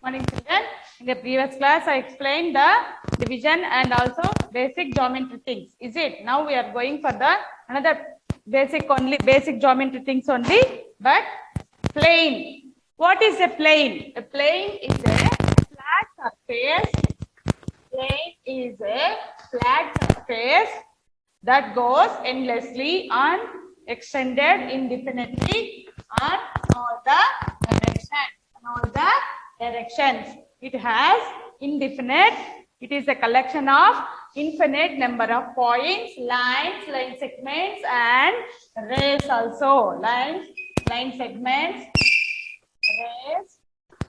Morning children. In the previous class, I explained the division and also basic geometry things. Is it? Now we are going for the another basic geometry things only, but plane. What is a plane? A plane is a flat surface. Plane is a flat surface that goes endlessly and extended indefinitely on all the directions. It has indefinite. It is a collection of infinite number of points, lines, line segments, and rays also. Lines, line segments, rays,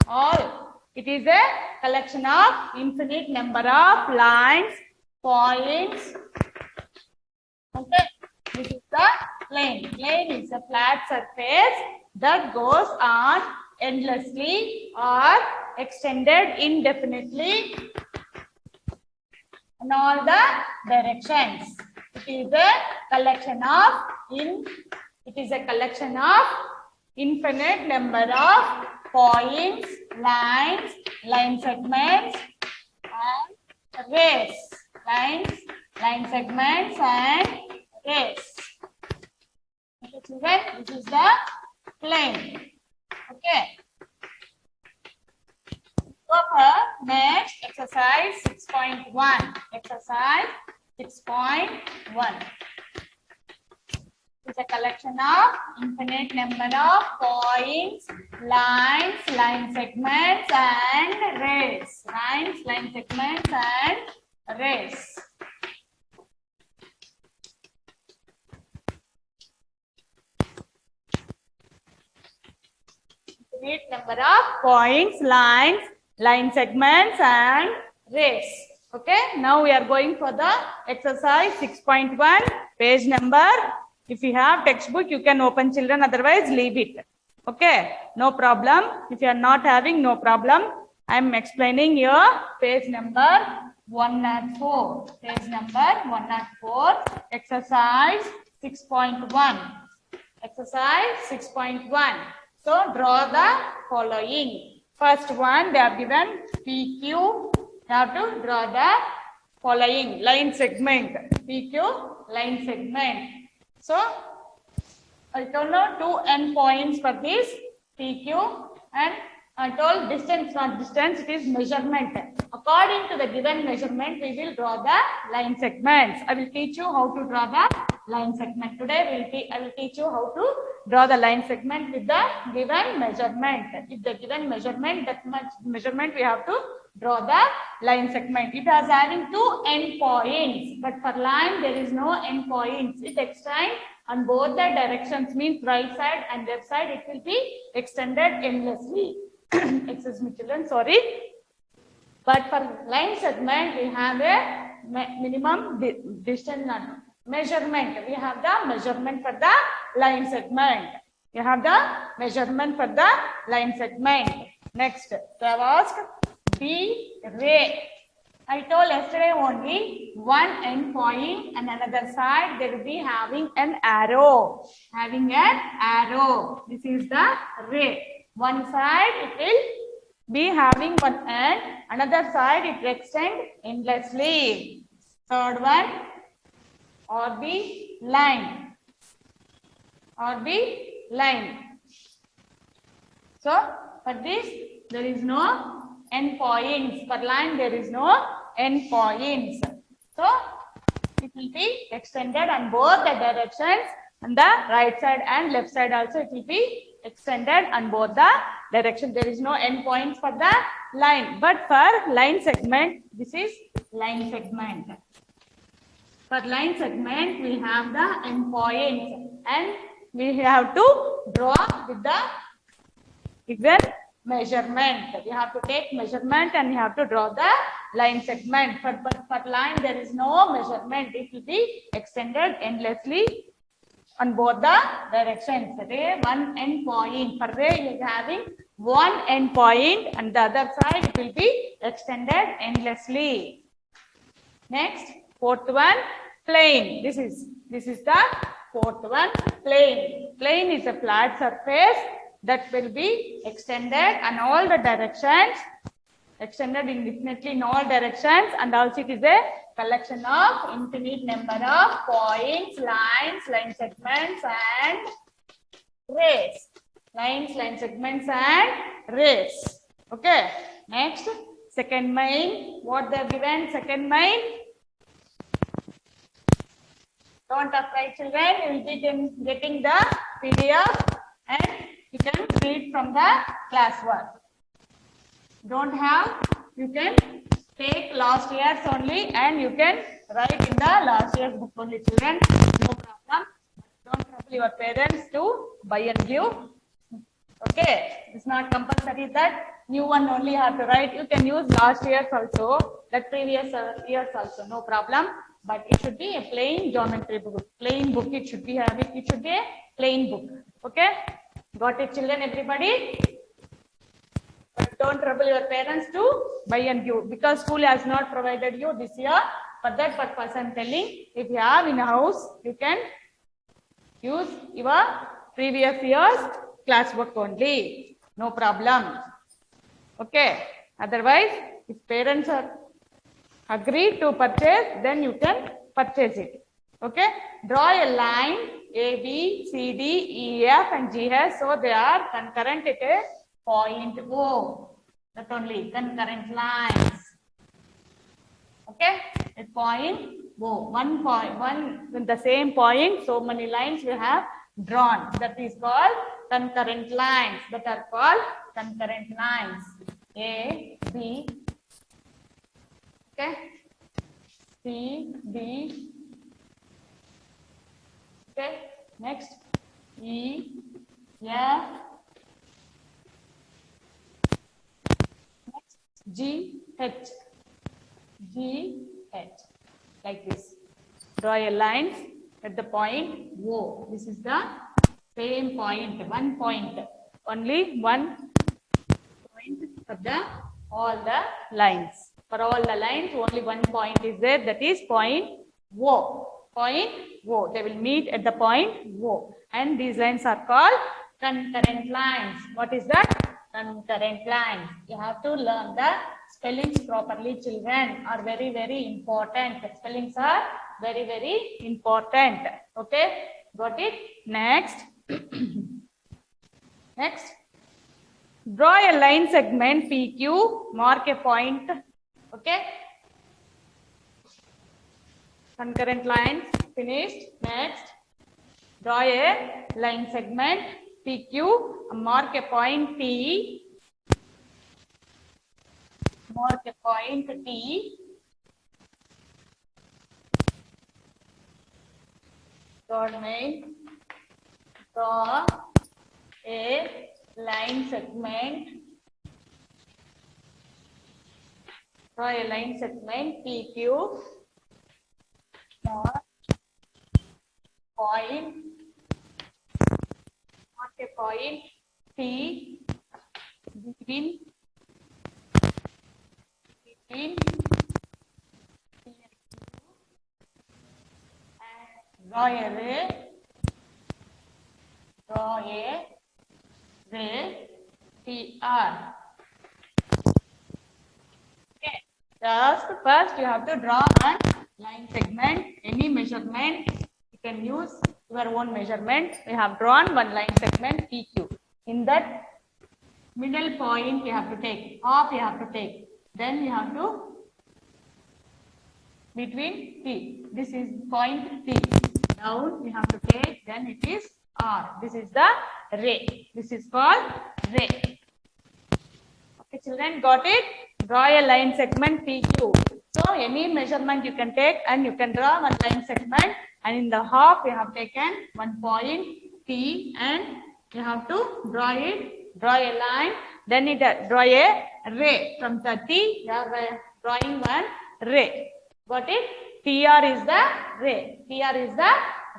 all. It is a collection of infinite number of lines, points. Okay, this is the plane. Plane is a flat surface that goes on endlessly or extended indefinitely in all the directions. It is a collection of infinite number of points, lines, line segments, and rays. Lines, line segments, and rays. Okay, children, this is the plane. Okay. Go for next exercise 6.1. Exercise 6.1. It's a collection of infinite number of points, lines, line segments, and rays. Lines, line segments, and rays. Infinite number of points, lines, line segments, and rays. Okay, now we are going for the exercise 6.1, page number. If you have textbook, you can open, children, otherwise leave it. Okay, no problem. If you are not having, no problem. I am explaining your page number 104. Page number 104, exercise 6.1. Exercise 6.1. So draw the following. First one, they have given PQ. You have to draw the following line segment. PQ line segment. So I told now 2 endpoints for this PQ, and I told distance, not distance, it is measurement. According to the given measurement, we will draw the line segments. I will teach you how to draw the line segment. Today I will teach you how to draw the line segment with the given measurement. If the given measurement, that much measurement we have to draw the line segment. It has having 2 endpoints, but for line there is no endpoints. It extends on both the directions, means right side and left side. It will be extended endlessly. Excuse me, children. Sorry. But for line segment, we have a minimum distance measurement. We have the measurement for the line segment. You have the measurement for the line segment. Next, they have asked B ray. I told yesterday only one end point and another side they will be having an arrow. Having an arrow. This is the ray. One side it will be having one end, another side it extends endlessly. Third one, RB line. RB line. So for this there is no end points. For line there is no end points. So it will be extended on both the directions, on the right side and left side also it will be extended on both the directions. There is no end points for the line, but for line segment, this is line segment. For line segment, we have the end points and we have to draw with the given measurement. We have to take measurement and we have to draw the line segment. For line, there is no measurement. It will be extended endlessly on both the directions. Ray, one end point. For ray, you are having one end point and the other side it will be extended endlessly. Next, fourth one, plane. This is the fourth one, plane. Plane is a flat surface that will be extended and all the directions, extended indefinitely in all directions, and also it is a collection of infinite number of points, lines, line segments and rays. Lines, line segments and rays. Okay. Next, second main. What they have given? Second main. Don't afraid, children. You will be getting the PDF and you can read from the classwork. Don't have, you can take last year's only and you can write in the last year's book only, children. No problem. Don't trouble your parents to buy and give. Okay, it's not compulsory that new one only have to write. You can use last year's also, that previous years also, no problem. But it should be a plain geometry book, plain book. It should be having. It should be a plain book. Okay, got it, children? Everybody. But don't trouble your parents to buy and give because school has not provided you this year. For that purpose, I'm telling. If you have in a house, you can use your previous year's classwork only. No problem. Okay. Otherwise, if parents are agreed to purchase, then you can purchase it. Okay. Draw a line A, B, C, D, E, F, and G, H. So they are concurrent at a point O. That only concurrent lines. Okay. At point O. One point, one with the same point. So many lines we have drawn. That is called concurrent lines. That are called concurrent lines. A, B, okay, C, D, okay, next E, F, next G, H, G, H, like this. Draw a line at the point O. This is the same point, one point, only one point for the all the lines. For all the lines, only one point is there, that is point O. Point O. They will meet at the point O. And these lines are called concurrent lines. What is that? Concurrent lines. You have to learn the spellings properly, children. Are very, very important. The spellings are very, very important. Okay? Got it? Next. Next. Draw a line segment PQ. Mark a point. Okay. Concurrent lines finished. Next, draw a line segment PQ. Mark a point T. Mark a point T. Third main. Draw a line segment. Draw a line segment PQ. Mark point. Mark a point T between T and Q and draw a ray. Draw a ray PR. Okay. Just first you have to draw one line segment, any measurement. You can use your own measurement. We have drawn one line segment PQ. In that middle point you have to take, half you have to take. Then you have to between T. This is point T. Down you have to take, then it is R. This is the ray. This is called ray. Okay, children, got it? Draw a line segment PQ. So any measurement you can take and you can draw one line segment, and in the half you have taken one point T and you have to draw it, draw a line, then it draw a ray. From the T you are drawing one ray. Got it? TR is the ray. TR is the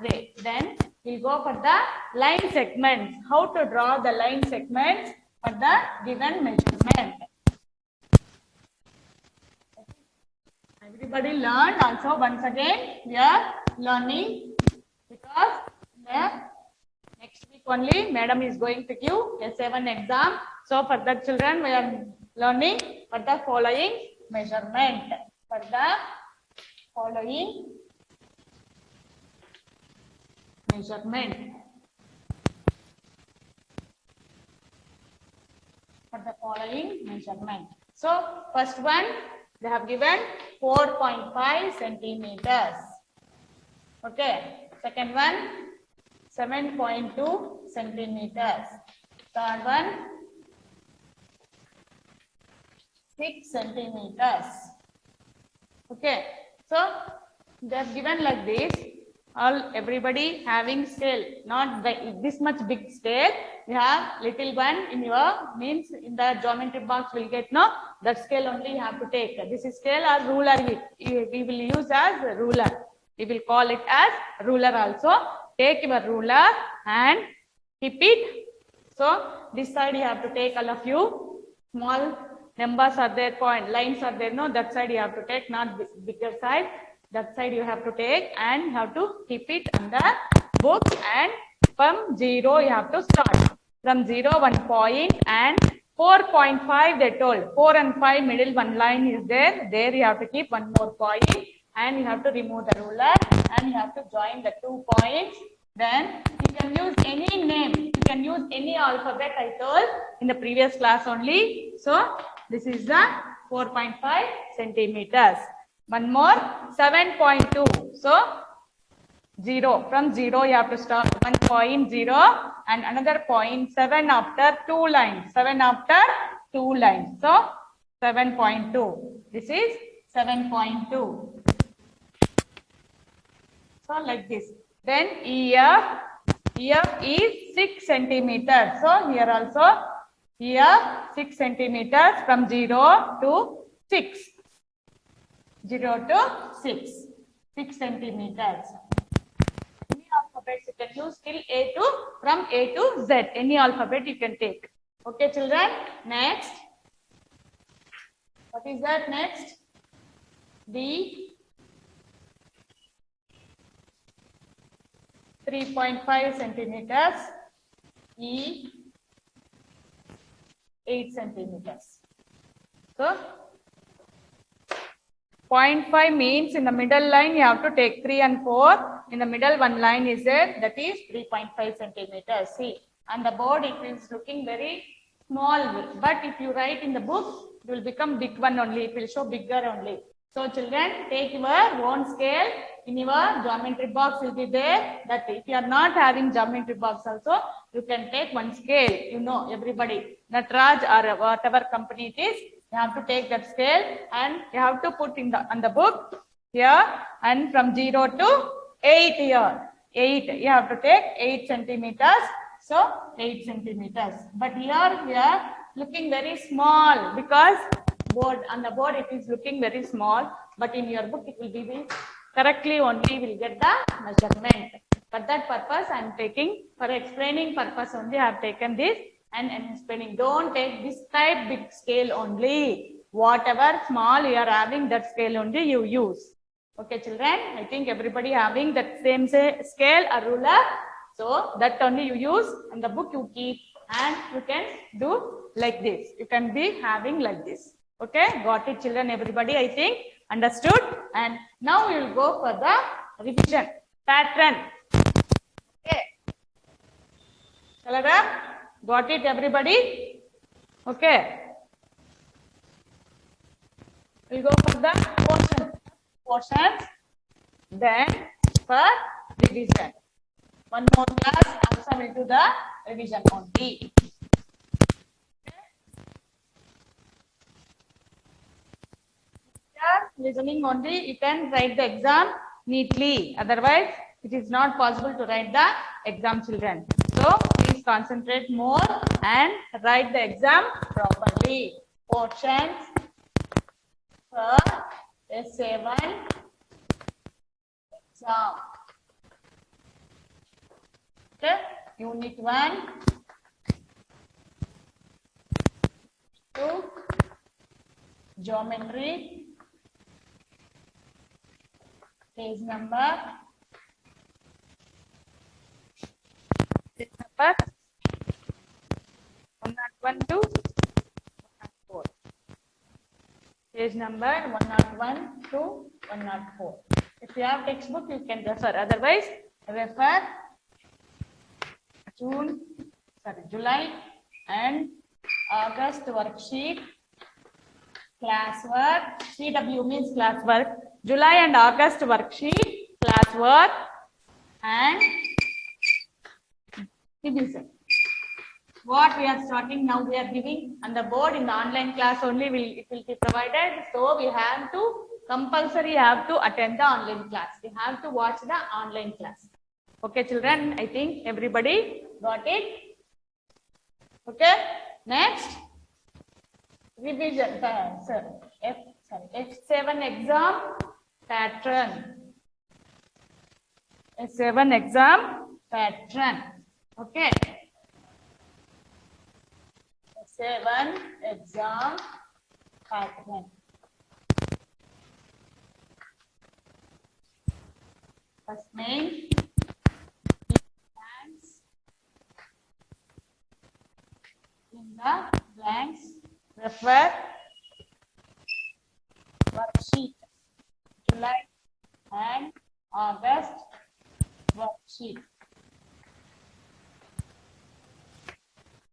ray. Then we'll go for the line segments. How to draw the line segments for the given measurement. Everybody learned also. Once again we are learning because the next week only madam is going to give a 7 exam. So for that children, we are learning for the following measurement. For the following measurement. For the following measurement. So first one, they have given 4.5 centimeters. Okay. Second one, 7.2 centimeters. Third one, 6 centimeters. Okay. So they have given like this. Everybody having scale, not this much big scale. You have little one in your means in the geometry box will get no, that scale only you have to take. This is scale or ruler we will use as ruler. We will call it as ruler also. Take your ruler and keep it. So this side you have to take all of you. Small numbers are there, point lines are there. No, that side you have to take, not bigger side. That side you have to take and you have to keep it on the book, and from 0 you have to start. From 0, 1 point and 4.5 they told. 4 and 5 middle one line is there. There you have to keep one more point and you have to remove the ruler and you have to join the 2 points. Then you can use any name. You can use any alphabet I told in the previous class only. So this is the 4.5 centimeters. One more, 7.2. So 0. From 0 you have to start 1.0 and another 0.7 after 2 lines. 7 after 2 lines. So 7.2. This is 7.2. So like this. Then EF is 6 centimeters. So here also EF 6 centimeters from 0 to 6. 0 to 6. 6 centimeters. Any alphabets you can use till A to, from A to Z. Any alphabet you can take. Okay, children. Next. What is that next? D. 3.5 centimeters. E. 8 centimeters. So 0.5 means in the middle line you have to take 3 and 4. In the middle one line is there, that is 3.5 centimeters. See, on the board it is looking very small, but if you write in the book, it will become big one only. It will show bigger only. So children, take your own scale. In your geometry box will be there. That if you are not having geometry box also, you can take one scale. You know, everybody, Natraj or whatever company it is, you have to take that scale and you have to put in the on the book here, and from 0 to 8 here. 8. You have to take 8 centimeters. So 8 centimeters. But here we are looking very small because board on the board it is looking very small, but in your book it will be correctly only will get the measurement. For that purpose I am taking, for explaining purpose only I have taken this and I'm explaining. Don't take this type big scale only. Whatever small you are having, that scale only you use. Okay children, I think everybody having that same scale or ruler. So that only you use, and the book you keep, and you can do like this. You can be having like this. Okay, got it children, everybody, I think understood. And now we will go for the revision pattern. Okay, got it everybody? Okay, we'll go for the portions, then for revision. One more class, also will do the revision only. Listening only, you can write the exam neatly. Otherwise, it is not possible to write the exam, children. So, please concentrate more and write the exam properly. Portions for S7 exam. Okay, Unit 1 to geometry. Page number refer 101 to 104. Page number 101 to 104. If you have textbook, you can refer. Otherwise, refer July and August worksheet, classwork. CW means classwork. July and August worksheet, classwork, and revision. What we are starting now, we are giving on the board in the online class only. It will be provided. So we have to compulsory have to attend the online class. We have to watch the online class. Okay, children. I think everybody got it. Okay. Next, revision. F7 exam pattern. F7 exam pattern. Okay. F7 exam pattern. First main in the blanks, refer worksheet, July and August worksheet.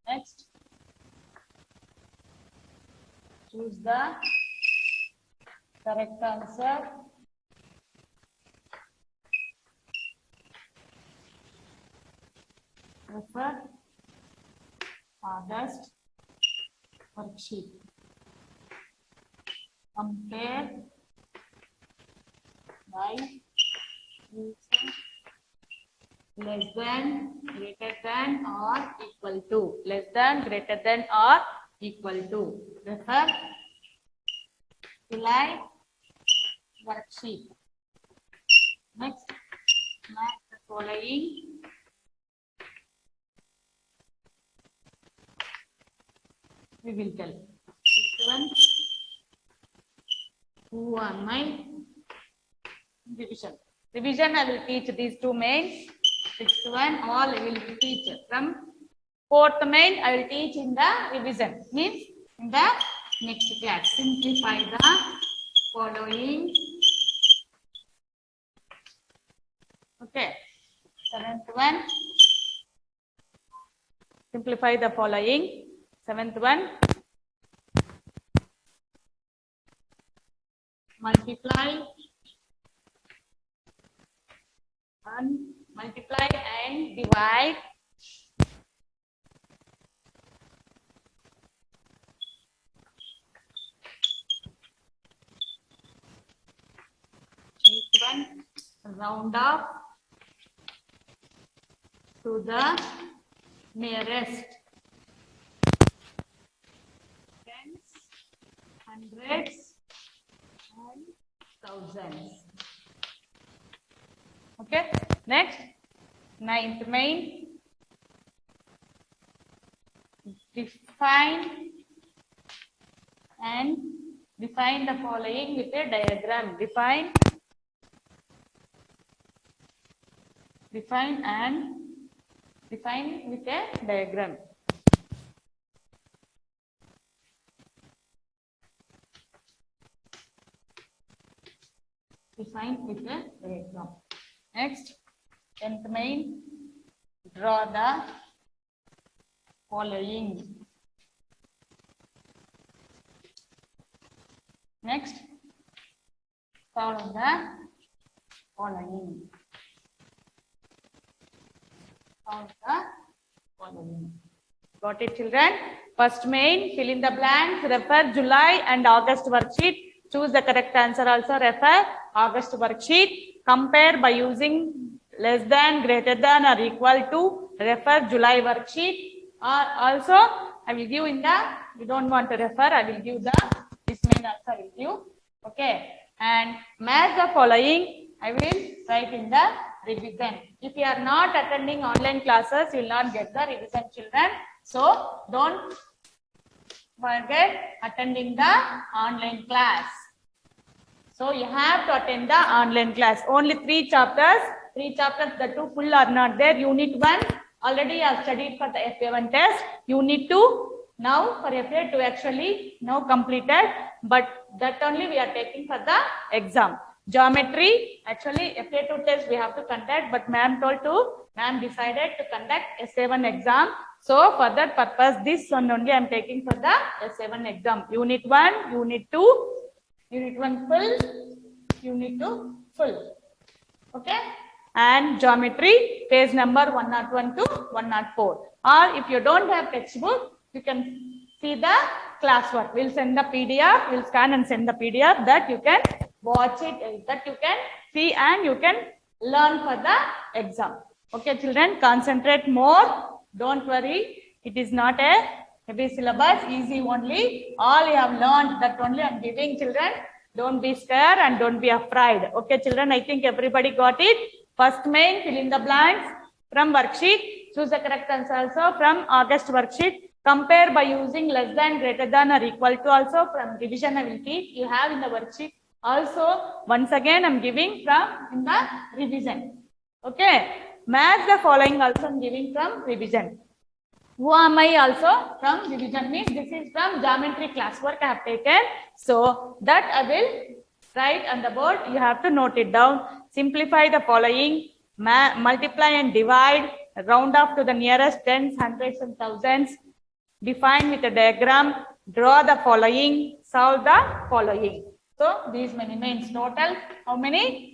Next, choose the correct answer. Refer August worksheet. Compare by using less than, greater than, or equal to. Less than, greater than, or equal to. Refer July worksheet. Next, match the following. We will tell. This one, who are my division. Division I will teach these two mains. Sixth one, all I will teach. From fourth main, I will teach in the revision. Means in the next class. Simplify the following. Okay. Seventh one. Simplify the following. Seventh one. Multiply and divide. Eighth one. Round off to the nearest. Tens, hundreds, and thousands. Okay. Next, ninth main. Define the following with a diagram. Define with a diagram. Define with a diagram. Next, 10th main, draw the following. Next, solve the following. Solve the following. Got it, children? First main, fill in the blanks, refer July and August worksheet. Choose the correct answer also, refer August worksheet. Compare by using less than, greater than, or equal to. Refer July worksheet. Also, I will give in the, you don't want to refer, I will give this main also I will give. Okay. And match the following, I will write in the revision. If you are not attending online classes, you will not get the revision, children. So, don't forget attending the online class. So, you have to attend the online class. Only 3 chapters. 3 chapters, the 2 full are not there. Unit 1, Already I have studied for the FA1 test. You need to now for FA2 actually now completed, but that only we are taking for the exam. Geometry, actually FA2 test we have to conduct, but ma'am decided to conduct SA1 exam. So for that purpose, this one only I am taking for the SA1 exam. Unit 1, Unit 2, Unit 1 full, Unit 2 full. Okay. And geometry, page number 101 to 104. Or if you don't have textbook, you can see the classwork. We'll send the PDF, we'll scan and send the PDF that you can watch it, that you can see and you can learn for the exam. Okay, children, concentrate more. Don't worry. It is not a heavy syllabus, easy only. All you have learned, that only I'm giving, children. Don't be scared and don't be afraid. Okay, children, I think everybody got it. First main, fill in the blanks from worksheet. Choose the correct answer also from August worksheet. Compare by using less than, greater than or equal to also from revision I will teach. You have in the worksheet. Also, once again, I'm giving from in the revision. Okay. Match the following also I'm giving from revision. Who am I also from revision means this is from geometry classwork I have taken. So that I will write on the board. You have to note it down. Simplify the following. Multiply and divide. Round off to the nearest tens, hundreds and thousands. Define with a diagram. Draw the following. Solve the following. So these many mains. Total how many?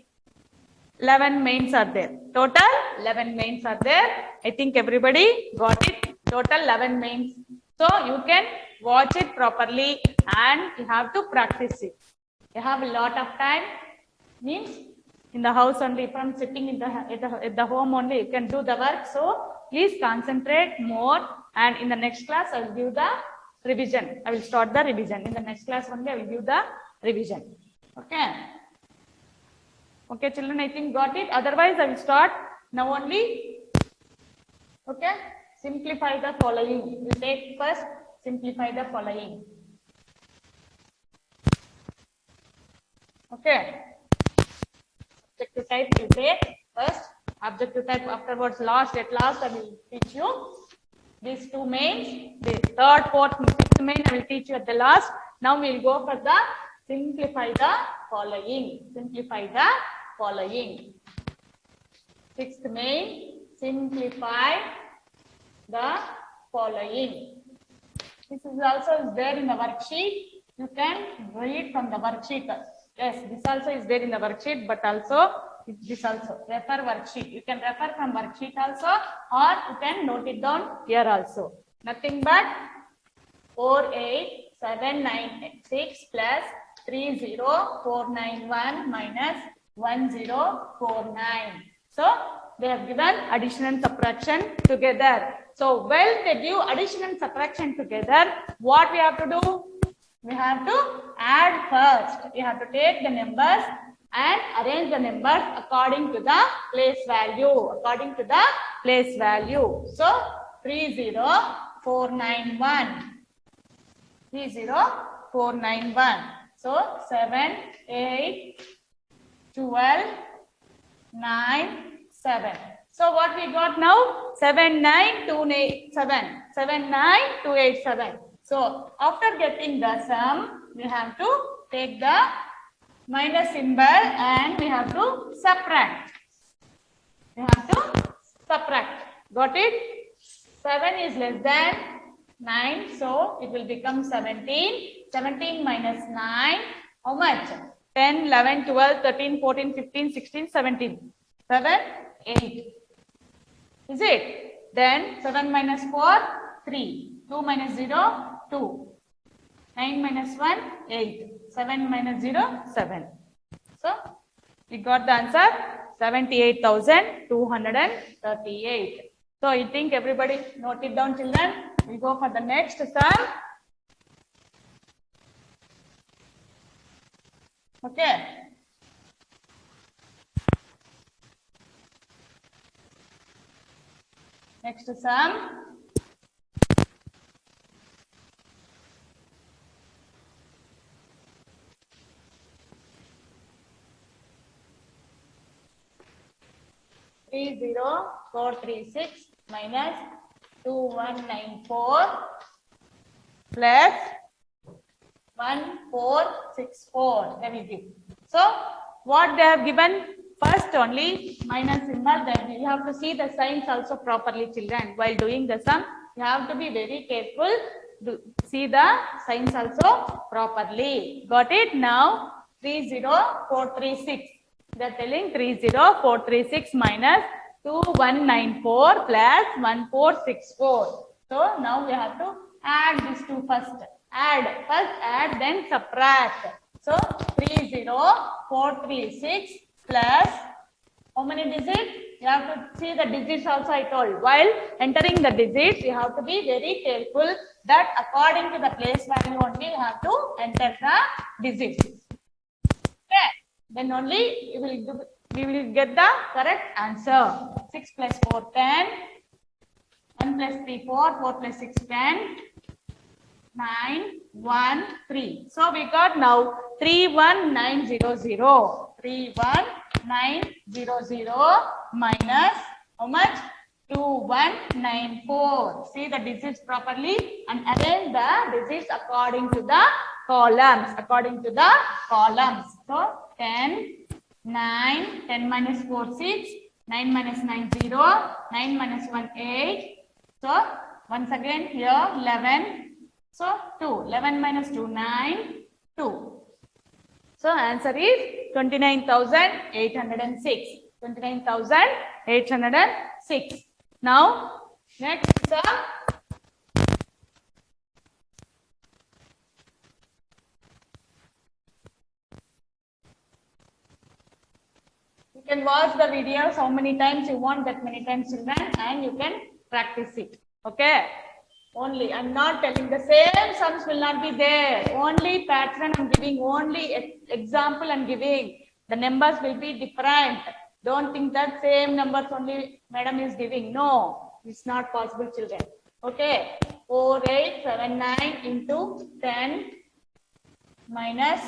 11 mains are there. Total 11 mains are there. I think everybody got it. Total 11 mains. So you can watch it properly and you have to practice it. You have a lot of time. Means in the house only, from sitting in at the home only, you can do the work. So please concentrate more. And in the next class, I will give the revision. I will start the revision. In the next class only, I will give the revision. Okay. Okay, children, I think got it. Otherwise, I will start now only. Okay. Simplify the following. We take first, simplify the following. Okay. Objective type you take first. Objective type afterwards, at last I will teach you. These two mains, the third, fourth, fifth main I will teach you at the last. Now we will go for the simplify the following. Simplify the following. Sixth main, simplify the following. This is also there in the worksheet. You can read from the worksheet. Yes, this also is there in the worksheet, but also this also. Refer worksheet. You can refer from worksheet also, or you can note it down here also. Nothing but 48796 plus 30491 minus 1049. So they have given addition and subtraction together. So when they give addition and subtraction together, what we have to do? We have to add first. We have to take the numbers and arrange the numbers according to the place value. According to the place value. So 30491. 30491. So 7, 8, 12, 9, 7. So what we got now? 79287. 79287. So after getting the sum, we have to take the minus symbol and we have to subtract. We have to subtract. Got it? 7 is less than 9. So it will become 17. 17 minus 9. How much? 10, 11, 12, 13, 14, 15, 16, 17. 7, 8. Is it? Then 7 minus 4, 3. 2 minus 0, 2. 9 minus 1, 8. 7 minus 0, 7. So, we got the answer 78,238. So, I think everybody note it down, children. We go for the next sum. Okay. Next sum. Three 0 4 3 6 minus 2194 plus 1464. They will give. So what they have given, first only minus symbol, then you have to see the signs also properly, children. While doing the sum, you have to be very careful to see the signs also properly. Got it? Now 30436. They are telling 30436 minus 2194 plus 1464. So now we have to add these two first. First add, then subtract. So 30436 plus how many digits? You have to see the digits also I told. While entering the digits, you have to be very careful that according to the place value only you have to enter the digits. Okay. Then only we will get the correct answer. 6 plus 4, 10. 1 plus 3, 4. 4 plus 6, 10. 9, 1, 3. So we got now 31900. 31900 minus how much? 2194. See the digits properly and arrange the digits according to the columns. So 10, 9, 10 minus 4, 6, 9 minus 9, 0, 9 minus 1, 8. So once again here 11. So 2, 11 minus 2, 9, 2. So answer is 29,806. 29,806. Now next sum. You can watch the videos how many times you want, that many times, children, and you can practice it. Okay. Only, I'm not telling the same sums will not be there. Only pattern I'm giving, only example I'm giving. The numbers will be different. Don't think that same numbers only madam is giving. No, it's not possible, children. Okay. 4879 into 10 minus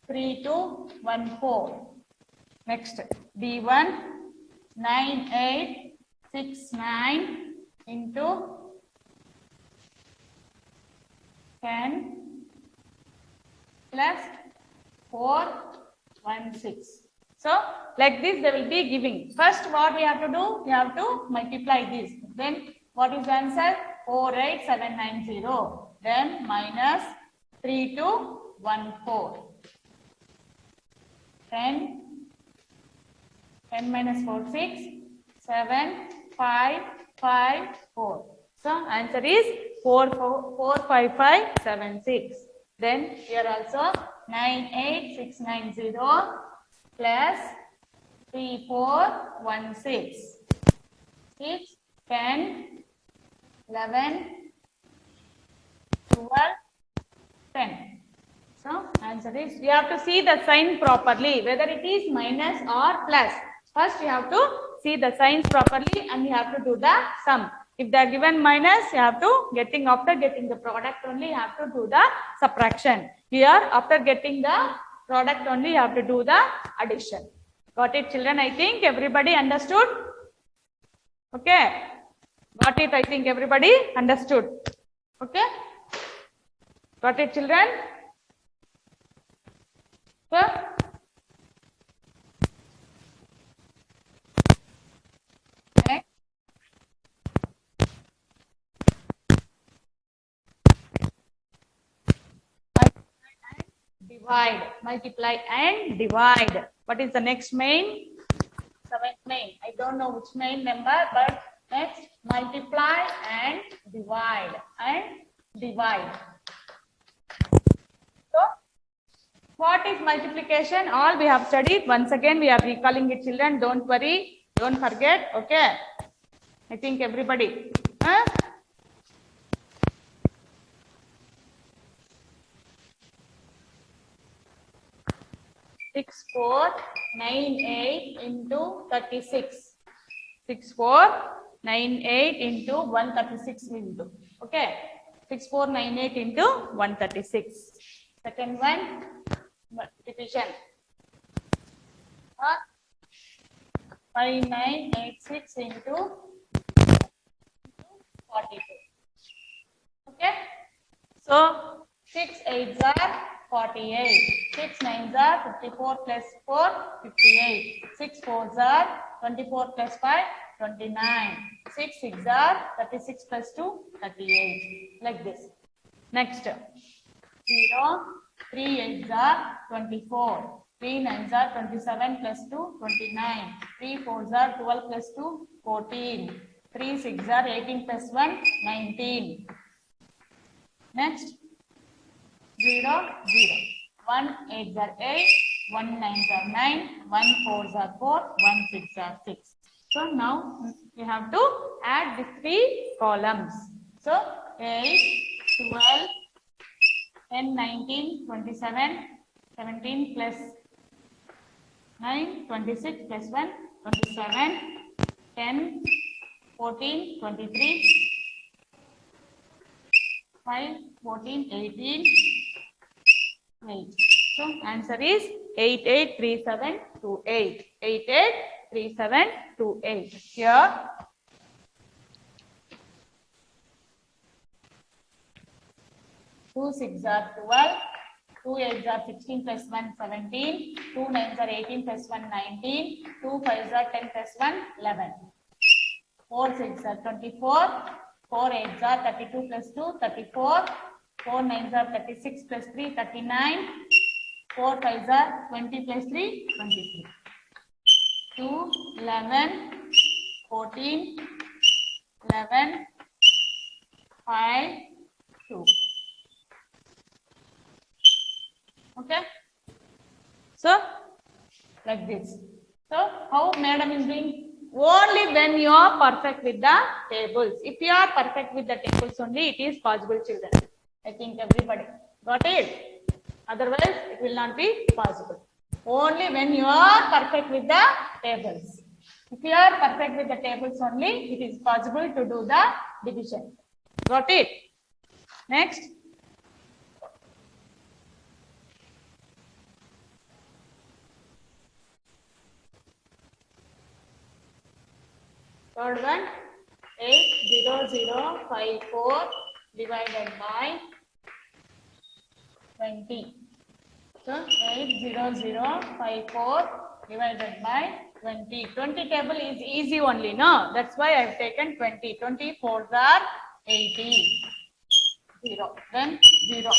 3214. Next, D1 9869 into 10 plus 416. So like this they will be giving. First what we have to do? We have to multiply this. Then what is the answer? 48790. Then minus 3214. 10 minus 4, 6, 7, 5, 5, 4. So answer is 45576. Then here also 98690 plus 3416. 6, 10, 11, 12, 10. So answer is, we have to see the sign properly, whether it is minus or plus. First you have to see the signs properly and you have to do the sum. If they are given minus, you have to after getting the product only, you have to do the subtraction. Here after getting the product only, you have to do the addition. Got it, children? I think everybody understood. Okay. Got it, I think everybody understood. Okay. Got it, children? So, next. Multiply and divide. What is the next main? Seventh main. I don't know which main number, but next multiply and divide. So what is multiplication? All we have studied. Once again we are recalling it, children. Don't worry, don't forget. Okay, I think everybody. 6498 into 36. 6498 into 136 will do. Okay. 6498 into 136. Second one, division. 5986 into 42. Okay. So 6 8s are 48. 6 9s are 54 plus 4 58. 6 4s are 24 plus 5 29. 6 6 are 36 plus 2 38. Like this. Next. 0 3 8s are 24. 3 9s are 27 plus 2 29. 3 4s are 12 plus 2 14. 3 6 are 18 plus 1 19. Next, 0 0. 1 8s are 8, 1 9s are 9, 1 4s are 4, 1 6 are 6. So now we have to add the three columns. So 8, 12, 10, 19, 27, 17 plus 9, 26 plus 1, 27, 10, 14, 23, 5, 14, 18, 8. So answer is 883728. 883728. Here 2 6 are 12, 2 8s are 16 plus 1 17, 2 9s are 18 plus 1 19, 2 5s are 10 plus 1 11. 4 6 are 24, 4 8s are 32 plus 2 34, 4 9s are 36 plus 3 39, 4 5s are 20 plus 3 23. 2 11 14 11 5 2. Okay. So like this. So how madam is doing? Only when you are perfect with the tables. If you are perfect with the tables only, it is possible, children. I think everybody got it. Otherwise, it will not be possible. Only when you are perfect with the tables. If you are perfect with the tables only, it is possible to do the division. Got it? Next. Third one, 80054 divided by 20. So 80054 divided by 20. 20 table is easy only, no? That's why I have taken 20. 24s are 80. 0. Then 0.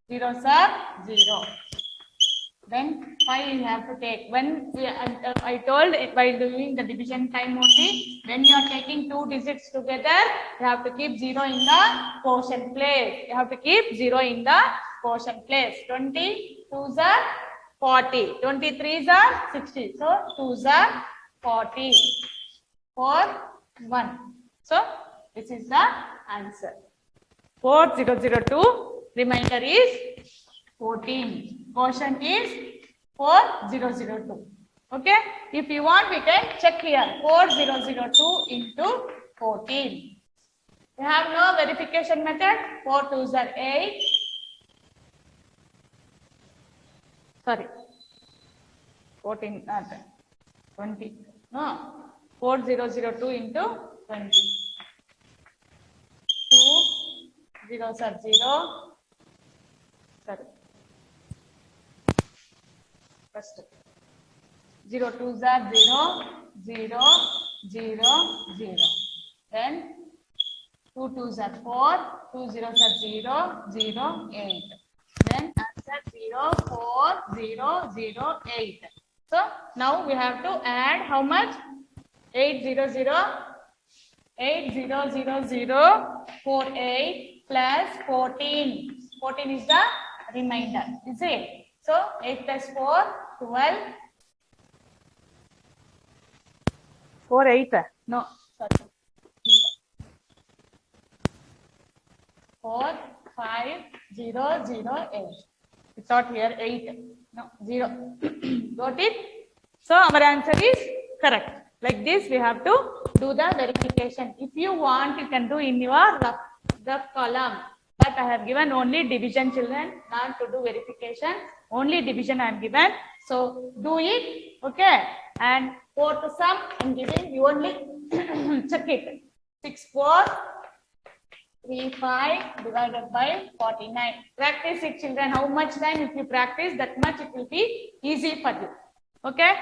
Zeros are 0. Then 5 you have to take. When I told while doing the division time only, when you are taking two digits together, you have to keep 0 in the quotient place. You have to keep 0 in the quotient place. 22s are 40. 23s are 60. So 2s are 40. 4, 1. So this is the answer. 4002. Remainder is 14. Quotient is 4002. Okay. If you want, we can check here. 4002 into 14. You have no verification method. 4 2s are 8. Sorry. 14, not 20. No. 4002 into 20. 2 zeros are 0. Sorry. First. 0 2s are 0, 0, 0, 0. Then 2 2s are 4, 2 zeros are 0, 0, 8. Then answer 0, 4, 0, 0, 8. So now we have to add how much? 800, 800048 plus 14. 14 is the remainder, is it? So 8 plus 4, 12. 4 8. No, sorry. 4 5 0 0 8. We thought here 8. No, 0. Got it? So our answer is correct. Like this, we have to do the verification. If you want, you can do in your rough column. But I have given only division, children, not to do verification. Only division I have given. So do it. Okay. And fourth sum, I'm giving you only check it. 6435 divided by 49. Practice it, children. How much time? If you practice, that much it will be easy for you. Okay?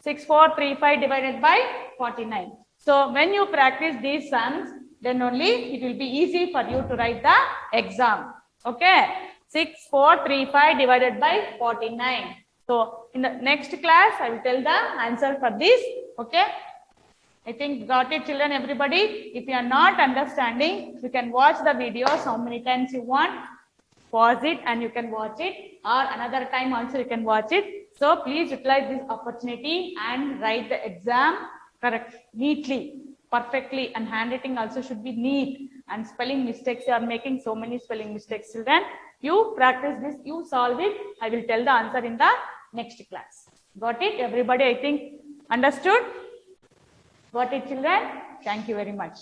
6435 divided by 49. So when you practice these sums, then only it will be easy for you to write the exam. Okay? 6435 divided by 49. So in the next class, I will tell the answer for this. Okay? I think got it, children, everybody. If you are not understanding, you can watch the videos how many times you want. Pause it and you can watch it, or another time also you can watch it. So please utilize this opportunity and write the exam correct, neatly, perfectly, and handwriting also should be neat. And spelling mistakes, you are making so many spelling mistakes, children. You practice this, you solve it. I will tell the answer in the next class. Got it, everybody? I think understood. Got it, children? Thank you very much.